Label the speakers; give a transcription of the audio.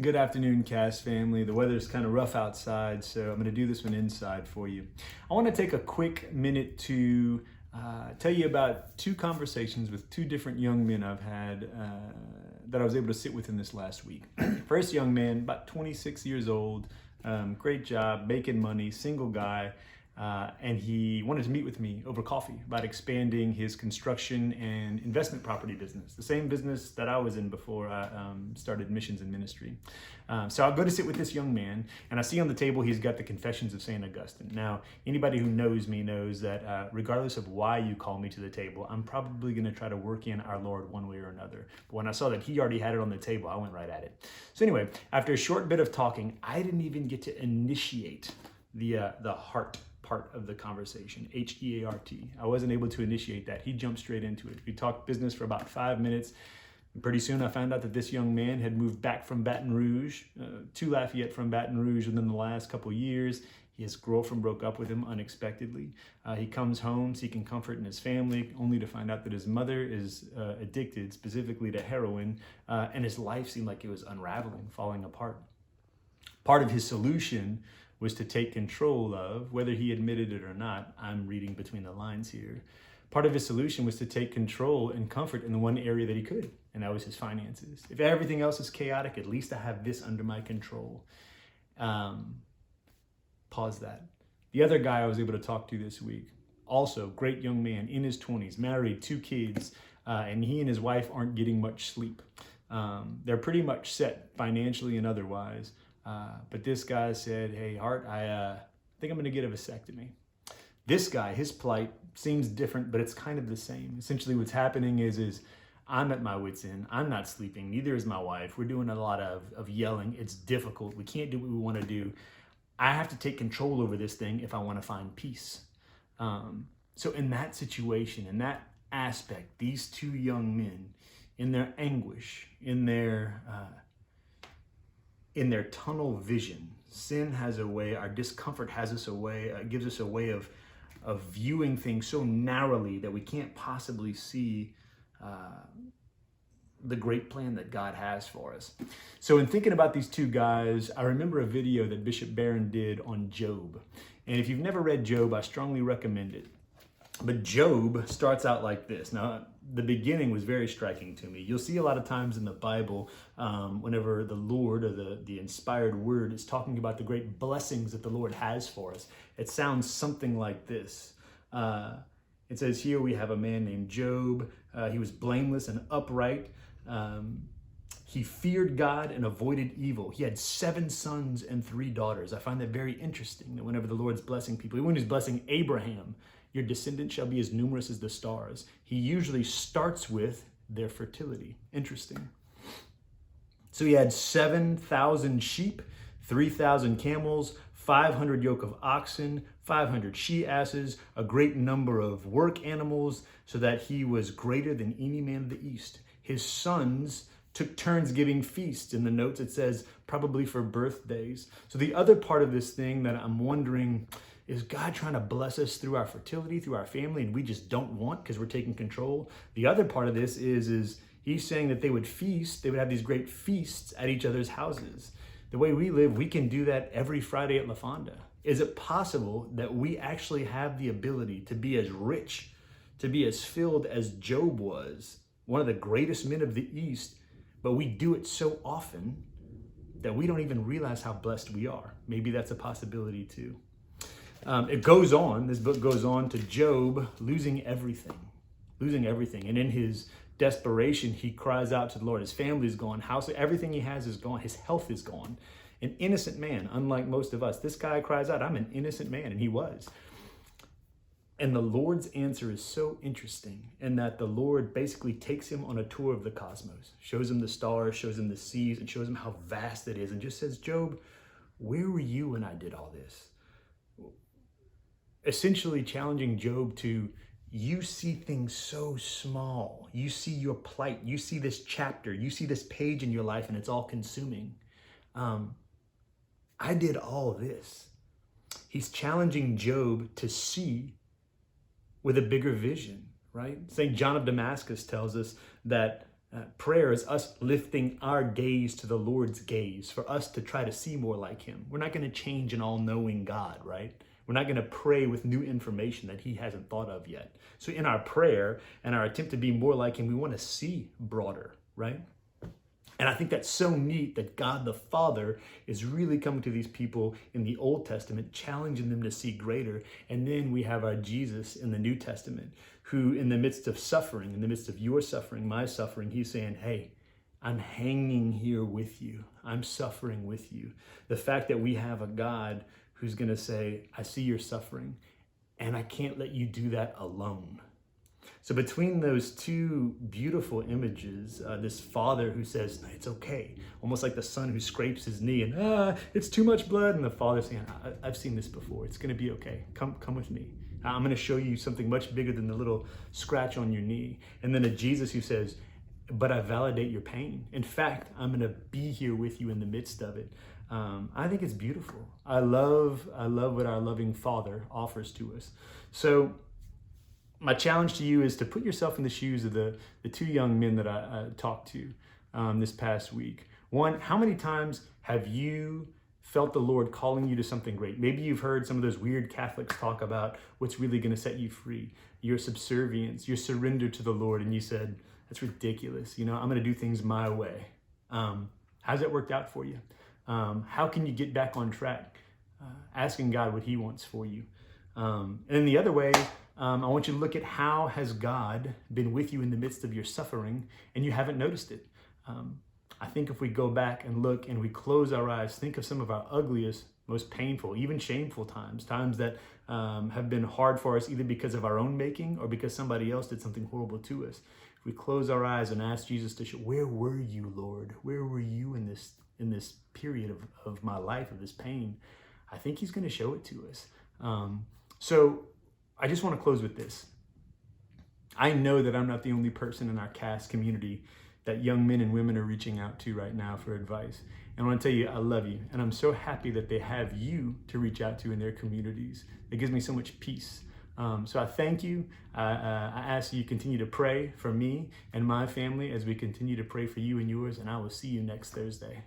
Speaker 1: Good afternoon, Cast family. The weather's kind of rough outside, so I'm going to do this one inside for you. I want to take a quick minute to tell you about two conversations with two different young men I've had that I was able to sit with in this last week. First young man, about 26 years old, great job, making money, single guy. And he wanted to meet with me over coffee about expanding his construction and investment property business, the same business that I was in before I started missions and ministry. So I'll go to sit with this young man, and I see on the table he's got the Confessions of St. Augustine. Now, anybody who knows me knows that regardless of why you call me to the table, I'm probably going to try to work in our Lord one way or another. But when I saw that he already had it on the table, I went right at it. So anyway, after a short bit of talking, I didn't even get to initiate the heart part of the conversation, H-E-A-R-T. I wasn't able to initiate that. He jumped straight into it. We talked business for about 5 minutes. And pretty soon I found out that this young man had moved back from Baton Rouge, to Lafayette from Baton Rouge within the last couple of years. His girlfriend broke up with him unexpectedly. He comes home seeking comfort in his family, only to find out that his mother is addicted specifically to heroin, and his life seemed like it was unraveling, falling apart. Part of his solution was to take control of, whether he admitted it or not, I'm reading between the lines here, part of his solution was to take control and comfort in the one area that he could, and that was his finances. If everything else is chaotic, at least I have this under my control. Pause that. The other guy I was able to talk to this week, also great young man in his 20s, married, 2 kids, and he and his wife aren't getting much sleep. They're pretty much set financially and otherwise. But this guy said, hey, Hart, I think I'm going to get a vasectomy. This guy, his plight seems different, but it's kind of the same. Essentially what's happening is I'm at my wit's end. I'm not sleeping. Neither is my wife. We're doing a lot of yelling. It's difficult. We can't do what we want to do. I have to take control over this thing if I want to find peace. So in that situation, in that aspect, these two young men, in their anguish, in their tunnel vision, sin has a way, our discomfort has us a way, gives us a way of viewing things so narrowly that we can't possibly see the great plan that God has for us. So in thinking about these two guys, I remember a video that Bishop Barron did on Job. And if you've never read Job, I strongly recommend it. But Job starts out like this. Now, the beginning was very striking to me. You'll see a lot of times in the Bible, whenever the Lord or the inspired word is talking about the great blessings that the Lord has for us, it sounds something like this. It says here we have a man named Job. He was blameless and upright. He feared God and avoided evil. He had 7 sons and 3 daughters. I find that very interesting, that whenever the Lord's blessing people, even when he's blessing Abraham, your descendants shall be as numerous as the stars. He usually starts with their fertility. Interesting. So he had 7,000 sheep, 3,000 camels, 500 yoke of oxen, 500 she-asses, a great number of work animals, so that he was greater than any man of the East. His sons took turns giving feasts. In the notes it says probably for birthdays. So the other part of this thing that I'm wondering, is God trying to bless us through our fertility, through our family, and we just don't want because we're taking control? The other part of this is he's saying that they would feast, they would have these great feasts at each other's houses. The way we live, we can do that every Friday at La Fonda. Is it possible that we actually have the ability to be as rich, to be as filled as Job was, one of the greatest men of the East, but we do it so often that we don't even realize how blessed we are? Maybe that's a possibility too. It goes on, this book goes on to Job losing everything. And in his desperation, he cries out to the Lord. His family's gone, everything he has is gone, his health is gone. An innocent man, unlike most of us. This guy cries out, I'm an innocent man, and he was. And the Lord's answer is so interesting in that the Lord basically takes him on a tour of the cosmos, shows him the stars, shows him the seas, and shows him how vast it is, and just says, Job, where were you when I did all this? Essentially challenging Job to, you see things so small. You see your plight. You see this chapter. You see this page in your life, and it's all consuming. I did all this. He's challenging Job to see with a bigger vision, right? St. John of Damascus tells us that Prayer is us lifting our gaze to the Lord's gaze for us to try to see more like him. We're not going to change an all-knowing God, right? We're not going to pray with new information that he hasn't thought of yet. So in our prayer and our attempt to be more like him, we want to see broader, right? And I think that's so neat that God the Father is really coming to these people in the Old Testament, challenging them to see greater. And then we have our Jesus in the New Testament, who in the midst of suffering, in the midst of your suffering, my suffering, he's saying, hey, I'm hanging here with you. I'm suffering with you. The fact that we have a God who's going to say, I see your suffering, and I can't let you do that alone. So between those two beautiful images, this father who says, it's okay, almost like the son who scrapes his knee and, it's too much blood, and the father saying, I've seen this before, it's gonna be okay, come with me. I'm gonna show you something much bigger than the little scratch on your knee. And then a Jesus who says, but I validate your pain. In fact, I'm gonna be here with you in the midst of it. I think it's beautiful. I love what our loving Father offers to us. So my challenge to you is to put yourself in the shoes of the two young men that I talked to this past week. One, how many times have you felt the Lord calling you to something great? Maybe you've heard some of those weird Catholics talk about what's really going to set you free, your subservience, your surrender to the Lord, and you said, that's ridiculous. I'm going to do things my way. How's that worked out for you? How can you get back on track? Asking God what he wants for you. And then the other way, I want you to look at how has God been with you in the midst of your suffering and you haven't noticed it. I think if we go back and look and we close our eyes, think of some of our ugliest, most painful, even shameful times that have been hard for us either because of our own making or because somebody else did something horrible to us. If we close our eyes and ask Jesus to show, where were you, Lord? Where were you in this period of my life, of this pain? I think he's going to show it to us. So I just want to close with this. I know that I'm not the only person in our CAST community that young men and women are reaching out to right now for advice. And I want to tell you, I love you. And I'm so happy that they have you to reach out to in their communities. It gives me so much peace. So I thank you. I ask you continue to pray for me and my family as we continue to pray for you and yours. And I will see you next Thursday.